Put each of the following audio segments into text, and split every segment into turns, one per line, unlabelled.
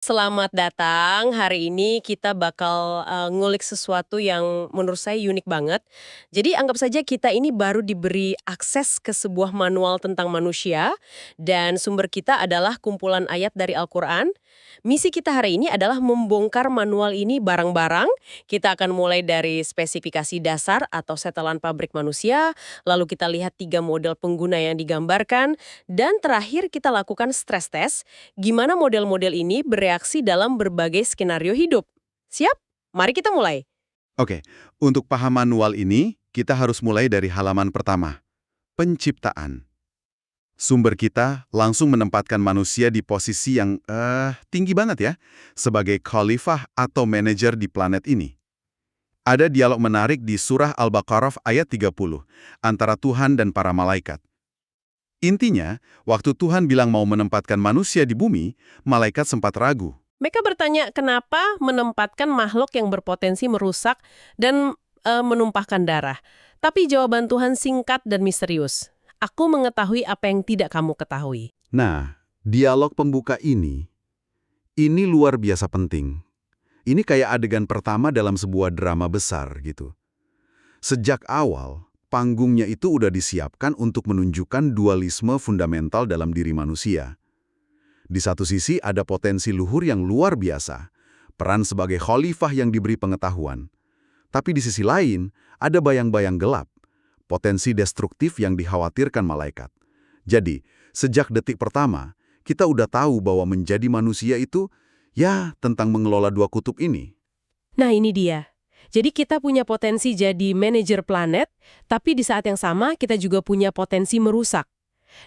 Selamat datang. Hari ini kita bakal ngulik sesuatu yang menurut saya unik banget. Jadi anggap saja kita ini baru diberi akses ke sebuah manual tentang manusia dan sumber kita adalah kumpulan ayat dari Al-Qur'an. Misi kita hari ini adalah membongkar manual ini bareng-bareng. Kita akan mulai dari spesifikasi dasar atau setelan pabrik manusia, lalu kita lihat 3 model pengguna yang digambarkan, dan terakhir kita lakukan stress test gimana model-model ini bereaksi dalam berbagai skenario hidup. Siap? Mari kita mulai.
Oke, untuk paham manual ini, kita harus mulai dari halaman pertama, penciptaan. Sumber kita langsung menempatkan manusia di posisi yang tinggi banget ya, sebagai khalifah atau manajer di planet ini. Ada dialog menarik di surah Al-Baqarah ayat 30, antara Tuhan dan para malaikat. Intinya, waktu Tuhan bilang mau menempatkan manusia di bumi, malaikat sempat ragu.
Mereka bertanya kenapa menempatkan makhluk yang berpotensi merusak dan menumpahkan darah. Tapi jawaban Tuhan singkat dan misterius. Aku mengetahui apa yang tidak kamu ketahui.
Nah, dialog pembuka ini luar biasa penting. Ini kayak adegan pertama dalam sebuah drama besar gitu. Sejak awal, panggungnya itu udah disiapkan untuk menunjukkan dualisme fundamental dalam diri manusia. Di satu sisi ada potensi luhur yang luar biasa, peran sebagai khalifah yang diberi pengetahuan. Tapi di sisi lain, ada bayang-bayang gelap, potensi destruktif yang dikhawatirkan malaikat. Jadi, sejak detik pertama, kita udah tahu bahwa menjadi manusia itu, ya, tentang mengelola dua kutub ini.
Nah ini dia. Jadi kita punya potensi jadi manajer planet, tapi di saat yang sama kita juga punya potensi merusak.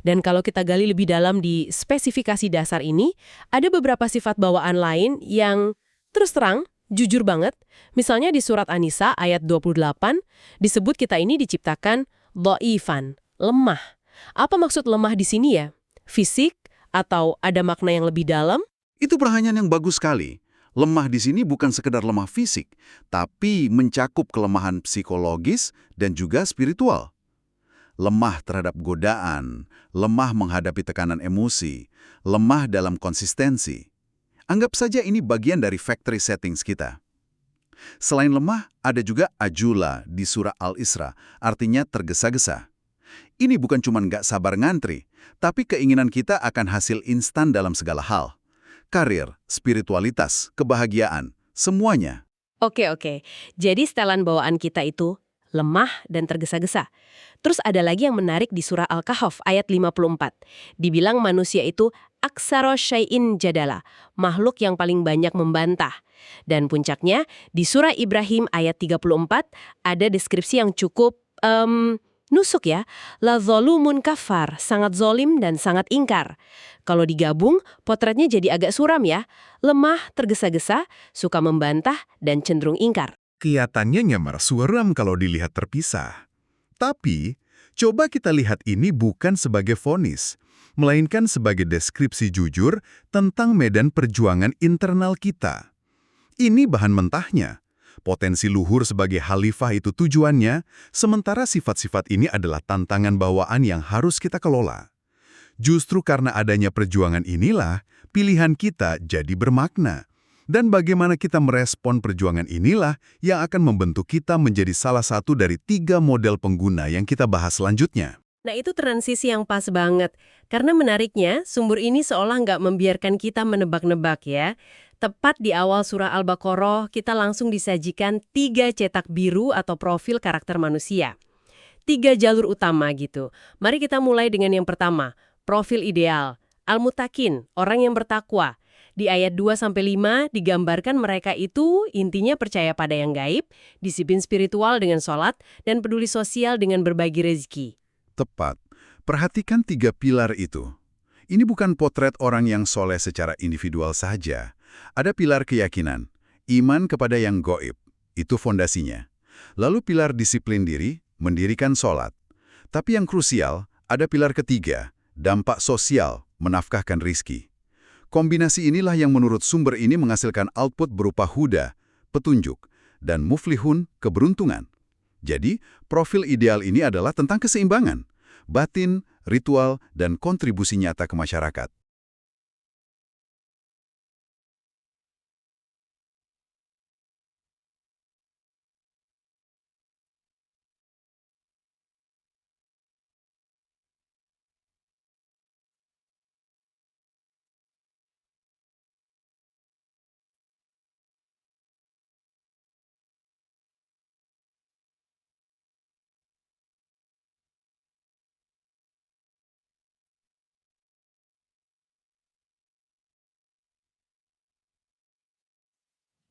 Dan kalau kita gali lebih dalam di spesifikasi dasar ini, ada beberapa sifat bawaan lain yang terus terang, jujur banget. Misalnya di surat An-Nisa ayat 28, disebut kita ini diciptakan dhaifan, lemah. Apa maksud lemah di sini ya? Fisik atau ada makna yang lebih dalam?
Itu pertanyaan yang bagus sekali. Lemah di sini bukan sekedar lemah fisik, tapi mencakup kelemahan psikologis dan juga spiritual. Lemah terhadap godaan, lemah menghadapi tekanan emosi, lemah dalam konsistensi. Anggap saja ini bagian dari factory settings kita. Selain lemah, ada juga ajula di surah Al-Isra, artinya tergesa-gesa. Ini bukan cuma nggak sabar ngantri, tapi keinginan kita akan hasil instan dalam segala hal. Karir, spiritualitas, kebahagiaan, semuanya.
Oke. Jadi setelan bawaan kita itu lemah dan tergesa-gesa. Terus ada lagi yang menarik di surah Al-Kahf ayat 54. Dibilang manusia itu aksara syai'in jadala, makhluk yang paling banyak membantah. Dan puncaknya, di surah Ibrahim ayat 34 ada deskripsi yang cukup nusuk ya. La zolumun kafar, sangat zolim dan sangat ingkar. Kalau digabung, potretnya jadi agak suram ya. Lemah, tergesa-gesa, suka membantah, dan cenderung ingkar.
Kelihatannya nyamar suram kalau dilihat terpisah. Tapi, coba kita lihat ini bukan sebagai vonis, melainkan sebagai deskripsi jujur tentang medan perjuangan internal kita. Ini bahan mentahnya. Potensi luhur sebagai khalifah itu tujuannya, sementara sifat-sifat ini adalah tantangan bawaan yang harus kita kelola. Justru karena adanya perjuangan inilah, pilihan kita jadi bermakna. Dan bagaimana kita merespon perjuangan inilah yang akan membentuk kita menjadi salah satu dari 3 model pengguna yang kita bahas selanjutnya.
Nah itu transisi yang pas banget. Karena menariknya, sumber ini seolah nggak membiarkan kita menebak-nebak ya. Tepat di awal surah Al-Baqarah, kita langsung disajikan 3 cetak biru atau profil karakter manusia. 3 jalur utama gitu. Mari kita mulai dengan yang pertama, profil ideal. Al-Mutakin, orang yang bertakwa. Di ayat 2-5 digambarkan mereka itu intinya percaya pada yang gaib, disiplin spiritual dengan sholat, dan peduli sosial dengan berbagi rezeki.
Tepat. Perhatikan 3 pilar itu. Ini bukan potret orang yang soleh secara individual saja. Ada pilar keyakinan, iman kepada yang gaib. Itu fondasinya. Lalu pilar disiplin diri, mendirikan sholat. Tapi yang krusial, ada pilar ketiga, dampak sosial, menafkahkan rizki. Kombinasi inilah yang menurut sumber ini menghasilkan output berupa huda, petunjuk, dan muflihun, keberuntungan. Jadi, profil ideal ini adalah tentang keseimbangan, batin, ritual, dan kontribusi nyata ke masyarakat.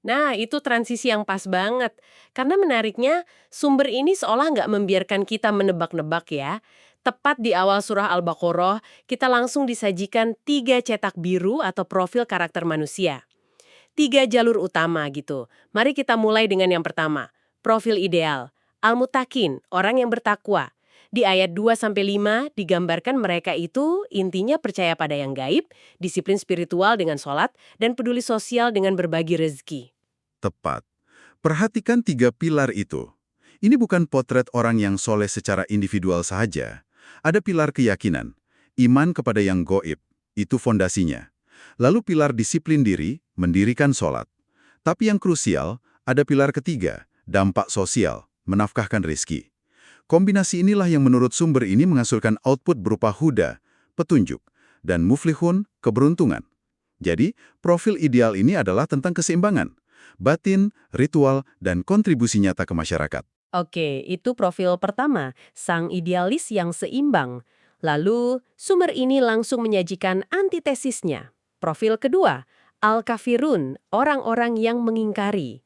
Nah, itu transisi yang pas banget. Karena menariknya, sumber ini seolah nggak membiarkan kita menebak-nebak ya. Tepat di awal surah Al-Baqarah, kita langsung disajikan 3 cetak biru atau profil karakter manusia. 3 jalur utama gitu. Mari kita mulai dengan yang pertama. Profil ideal. Al-Mutakin, orang yang bertakwa. Di ayat 2-5 digambarkan mereka itu intinya percaya pada yang gaib, disiplin spiritual dengan sholat, dan peduli sosial dengan berbagi rezeki.
Tepat. Perhatikan 3 pilar itu. Ini bukan potret orang yang soleh secara individual saja. Ada pilar keyakinan, iman kepada yang goib, itu fondasinya. Lalu pilar disiplin diri, mendirikan sholat. Tapi yang krusial, ada pilar ketiga, dampak sosial, menafkahkan rezeki. Kombinasi inilah yang menurut sumber ini menghasilkan output berupa huda, petunjuk, dan muflihun, keberuntungan. Jadi, profil ideal ini adalah tentang keseimbangan, batin, ritual, dan kontribusi nyata ke masyarakat.
Oke, itu profil pertama, sang idealis yang seimbang. Lalu, sumber ini langsung menyajikan antitesisnya. Profil kedua, al-kafirun, orang-orang yang mengingkari.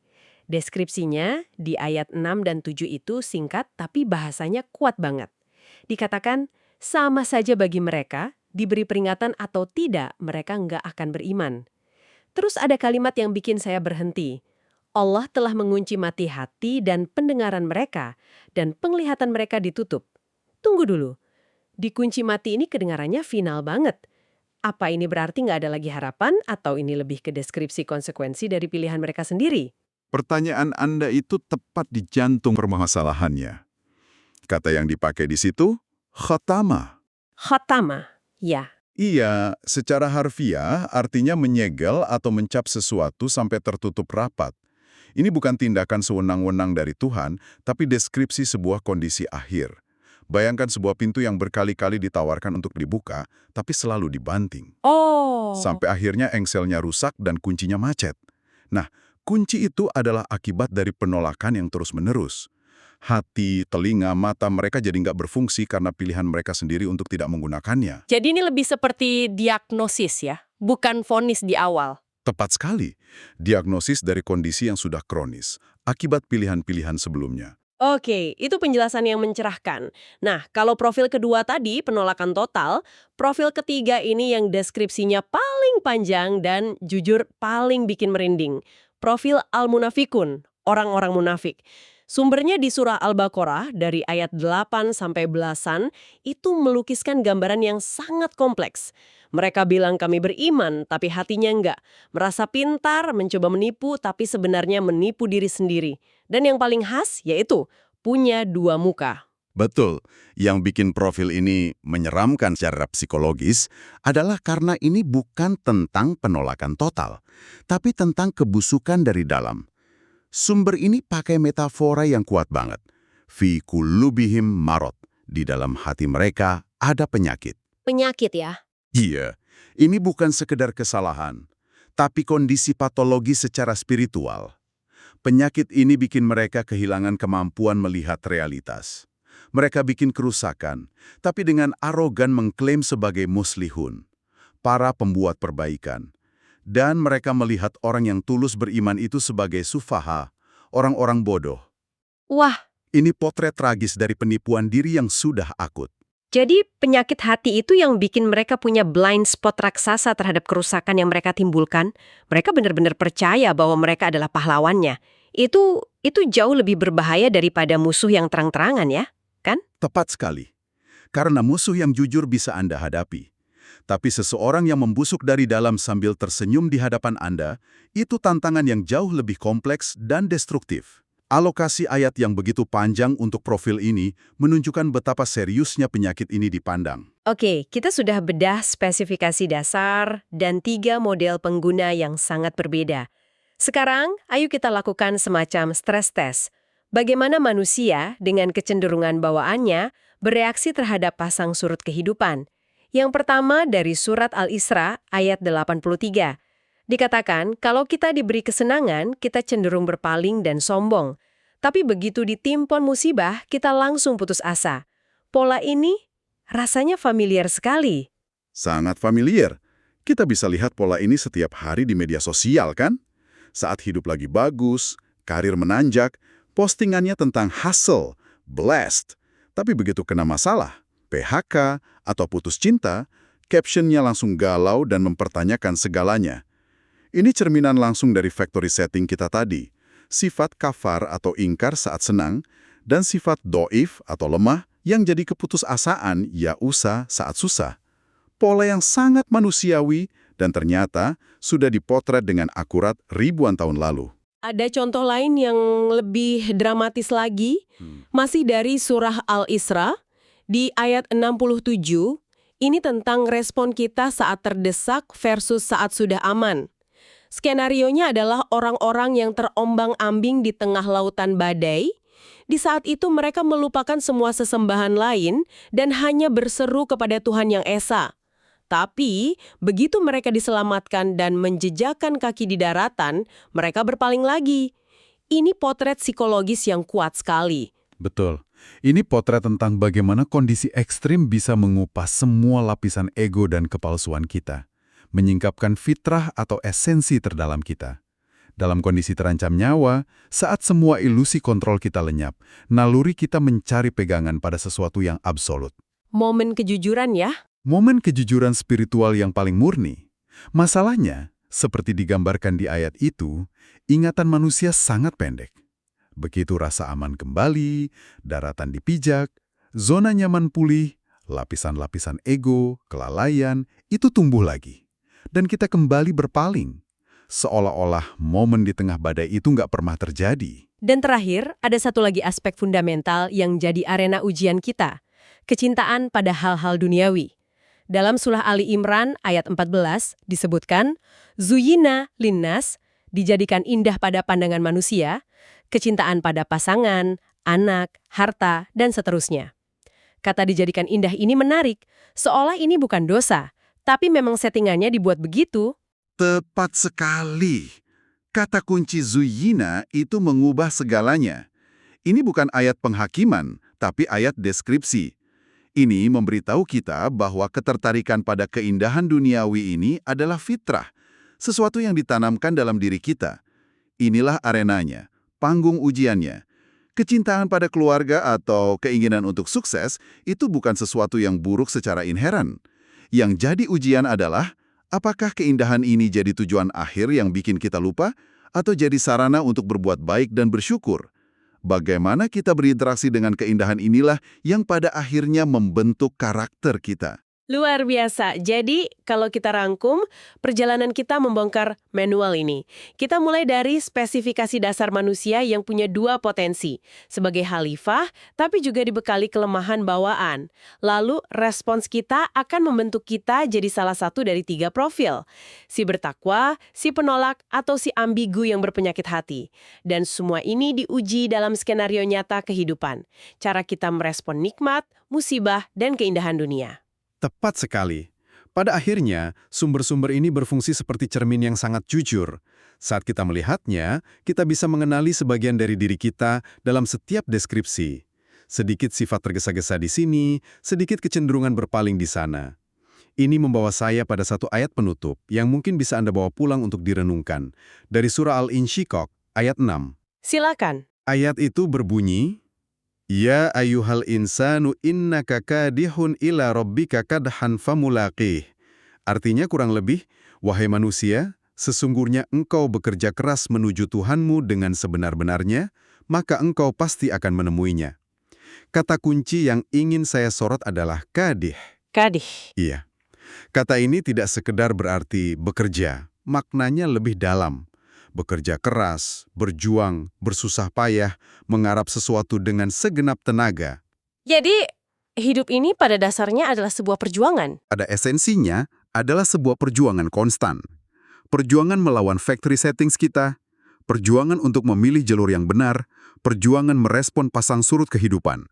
Deskripsinya di ayat 6 dan 7 itu singkat tapi bahasanya kuat banget. Dikatakan, sama saja bagi mereka, diberi peringatan atau tidak, mereka nggak akan beriman. Terus ada kalimat yang bikin saya berhenti. Allah telah mengunci mati hati dan pendengaran mereka, dan penglihatan mereka ditutup. Tunggu dulu, dikunci mati ini kedengarannya final banget. Apa ini berarti nggak ada lagi harapan, atau ini lebih ke deskripsi konsekuensi dari pilihan mereka sendiri?
Pertanyaan Anda itu tepat di jantung permasalahannya. Kata yang dipakai di situ, khatama.
Khatama, ya.
Iya, secara harfiah artinya menyegel atau mencap sesuatu sampai tertutup rapat. Ini bukan tindakan sewenang-wenang dari Tuhan, tapi deskripsi sebuah kondisi akhir. Bayangkan sebuah pintu yang berkali-kali ditawarkan untuk dibuka, tapi selalu dibanting.
Oh,
Sampai akhirnya engselnya rusak dan kuncinya macet. Nah, kunci itu adalah akibat dari penolakan yang terus-menerus. Hati, telinga, mata mereka jadi nggak berfungsi karena pilihan mereka sendiri untuk tidak menggunakannya.
jadi ini lebih seperti diagnosis ya, bukan vonis di awal.
Tepat sekali, diagnosis dari kondisi yang sudah kronis, akibat pilihan-pilihan sebelumnya.
Oke, itu penjelasan yang mencerahkan. Nah, kalau profil kedua tadi, penolakan total, profil ketiga ini yang deskripsinya paling panjang dan jujur paling bikin merinding. Profil al-munafikun, orang-orang munafik. Sumbernya di surah Al-Baqarah dari ayat 8 sampai belasan itu melukiskan gambaran yang sangat kompleks. Mereka bilang kami beriman, tapi hatinya enggak. Merasa pintar, mencoba menipu, tapi sebenarnya menipu diri sendiri. Dan yang paling khas yaitu punya 2 muka.
Betul, yang bikin profil ini menyeramkan secara psikologis adalah karena ini bukan tentang penolakan total, tapi tentang kebusukan dari dalam. Sumber ini pakai metafora yang kuat banget. Fi qulubihim marad, di dalam hati mereka ada penyakit.
Penyakit ya?
Iya, ini bukan sekedar kesalahan, tapi kondisi patologi secara spiritual. Penyakit ini bikin mereka kehilangan kemampuan melihat realitas. Mereka bikin kerusakan, tapi dengan arogan mengklaim sebagai muslihun, para pembuat perbaikan. Dan mereka melihat orang yang tulus beriman itu sebagai sufaha, orang-orang bodoh.
Wah,
Ini potret tragis dari penipuan diri yang sudah akut.
jadi penyakit hati itu yang bikin mereka punya blind spot raksasa terhadap kerusakan yang mereka timbulkan. Mereka benar-benar percaya bahwa mereka adalah pahlawannya. Itu jauh lebih berbahaya daripada musuh yang terang-terangan ya, kan?
Tepat sekali. Karena musuh yang jujur bisa Anda hadapi. Tapi seseorang yang membusuk dari dalam sambil tersenyum di hadapan Anda, itu tantangan yang jauh lebih kompleks dan destruktif. Alokasi ayat yang begitu panjang untuk profil ini menunjukkan betapa seriusnya penyakit ini dipandang.
Oke, kita sudah bedah spesifikasi dasar dan 3 model pengguna yang sangat berbeda. Sekarang, ayo kita lakukan semacam stress test. Bagaimana manusia dengan kecenderungan bawaannya bereaksi terhadap pasang surut kehidupan. Yang pertama dari surat Al-Isra ayat 83. Dikatakan, kalau kita diberi kesenangan, kita cenderung berpaling dan sombong. Tapi begitu ditimpon musibah, kita langsung putus asa. Pola ini rasanya familiar sekali.
Sangat familiar. Kita bisa lihat pola ini setiap hari di media sosial, kan? Saat hidup lagi bagus, karir menanjak, postingannya tentang hustle, blessed. Tapi begitu kena masalah, PHK, atau putus cinta, captionnya langsung galau dan mempertanyakan segalanya. Ini cerminan langsung dari factory setting kita tadi. Sifat kafar atau ingkar saat senang, dan sifat doif atau lemah yang jadi keputusasaan ya'usa saat susah. Pola yang sangat manusiawi dan ternyata sudah dipotret dengan akurat ribuan tahun lalu.
Ada contoh lain yang lebih dramatis lagi, masih dari surah Al-Isra, di ayat 67, ini tentang respon kita saat terdesak versus saat sudah aman. Skenarionya adalah orang-orang yang terombang-ambing di tengah lautan badai. Di saat itu mereka melupakan semua sesembahan lain dan hanya berseru kepada Tuhan Yang Esa. Tapi, begitu mereka diselamatkan dan menjejakkan kaki di daratan, mereka berpaling lagi. Ini potret psikologis yang kuat sekali.
Betul. Ini potret tentang bagaimana kondisi ekstrim bisa mengupas semua lapisan ego dan kepalsuan kita, menyingkapkan fitrah atau esensi terdalam kita. Dalam kondisi terancam nyawa, saat semua ilusi kontrol kita lenyap, naluri kita mencari pegangan pada sesuatu yang absolut.
Momen kejujuran ya.
Momen kejujuran spiritual yang paling murni. Masalahnya, seperti digambarkan di ayat itu, ingatan manusia sangat pendek. Begitu rasa aman kembali, daratan dipijak, zona nyaman pulih, lapisan-lapisan ego, kelalaian, itu tumbuh lagi. Dan kita kembali berpaling. Seolah-olah momen di tengah badai itu nggak pernah terjadi.
Dan terakhir, ada satu lagi aspek fundamental yang jadi arena ujian kita. Kecintaan pada hal-hal duniawi. Dalam surah Ali Imran ayat 14 disebutkan, Zuyina linnas, dijadikan indah pada pandangan manusia, kecintaan pada pasangan, anak, harta, dan seterusnya. Kata dijadikan indah ini menarik, seolah ini bukan dosa, tapi memang settingannya dibuat begitu.
Tepat sekali. Kata kunci zuyina itu mengubah segalanya. Ini bukan ayat penghakiman, tapi ayat deskripsi. Ini memberitahu kita bahwa ketertarikan pada keindahan duniawi ini adalah fitrah, sesuatu yang ditanamkan dalam diri kita. Inilah arenanya, panggung ujiannya. Kecintaan pada keluarga atau keinginan untuk sukses itu bukan sesuatu yang buruk secara inheran. Yang jadi ujian adalah, apakah keindahan ini jadi tujuan akhir yang bikin kita lupa, atau jadi sarana untuk berbuat baik dan bersyukur? Bagaimana kita berinteraksi dengan keindahan inilah yang pada akhirnya membentuk karakter kita.
Luar biasa. Jadi, kalau kita rangkum, perjalanan kita membongkar manual ini. Kita mulai dari spesifikasi dasar manusia yang punya dua potensi. Sebagai khalifah, tapi juga dibekali kelemahan bawaan. Lalu, respons kita akan membentuk kita jadi salah satu dari 3 profil. Si bertakwa, si penolak, atau si ambigu yang berpenyakit hati. Dan semua ini diuji dalam skenario nyata kehidupan. Cara kita merespon nikmat, musibah, dan keindahan dunia.
Tepat sekali. Pada akhirnya, sumber-sumber ini berfungsi seperti cermin yang sangat jujur. Saat kita melihatnya, kita bisa mengenali sebagian dari diri kita dalam setiap deskripsi. Sedikit sifat tergesa-gesa di sini, sedikit kecenderungan berpaling di sana. Ini membawa saya pada satu ayat penutup yang mungkin bisa Anda bawa pulang untuk direnungkan. Dari surah Al-Insyiqaq, ayat 6.
Silakan.
Ayat itu berbunyi, Ya ayyuhal insanu innaka kadihun ila rabbika kadhan famulaqih. Artinya kurang lebih, wahai manusia, sesungguhnya engkau bekerja keras menuju Tuhanmu dengan sebenar-benarnya, maka engkau pasti akan menemuinya. Kata kunci yang ingin saya sorot adalah kadih.
Kadih.
Iya. Kata ini tidak sekedar berarti bekerja, maknanya lebih dalam. Bekerja keras, berjuang, bersusah payah, mengharap sesuatu dengan segenap tenaga.
Jadi, hidup ini pada dasarnya adalah sebuah perjuangan.
Pada esensinya adalah sebuah perjuangan konstan. Perjuangan melawan factory settings kita, perjuangan untuk memilih jalur yang benar, perjuangan merespon pasang surut kehidupan.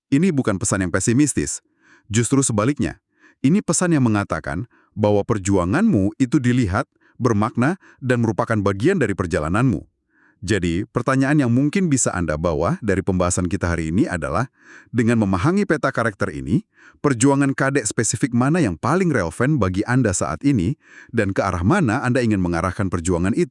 Ini bukan pesan yang pesimistis. Justru sebaliknya, ini pesan yang mengatakan bahwa perjuanganmu itu dilihat, bermakna, dan merupakan bagian dari perjalananmu. Jadi, pertanyaan yang mungkin bisa Anda bawa dari pembahasan kita hari ini adalah, dengan memahami peta karakter ini, perjuangan kadek spesifik mana yang paling relevan bagi Anda saat ini, dan ke arah mana Anda ingin mengarahkan perjuangan itu?